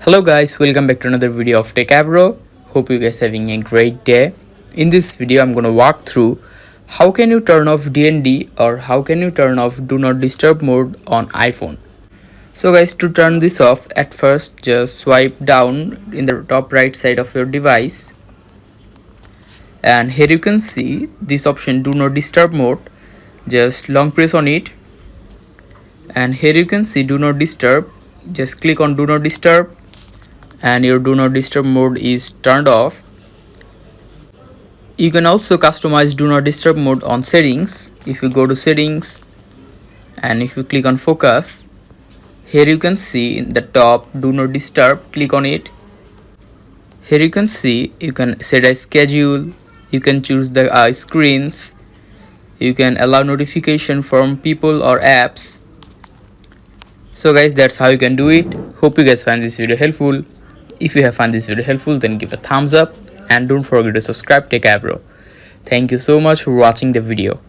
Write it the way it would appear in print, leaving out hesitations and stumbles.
Hello guys, welcome back to another video of Techavro. Hope you guys having a great day. In this video I'm gonna walk through how can you turn off DND or how can you turn off do not disturb mode on iPhone. So guys, to turn this off, at first just swipe down in the top right side of your device, and here you can see this option do not disturb mode. Just long press on it, and here you can see do not disturb. Just click on do not disturb and your do not disturb mode is turned off. You can also customize do not disturb mode on settings. If you go to settings and if you click on focus, here you can see in the top do not disturb, click on it. Here you can see you can set a schedule, you can choose the screens, you can allow notification from people or apps. So guys, that's how you can do it. Hope you guys find this video helpful. If you have found this video helpful, then give a thumbs up and don't forget to subscribe to Techavro. Thank you so much for watching the video.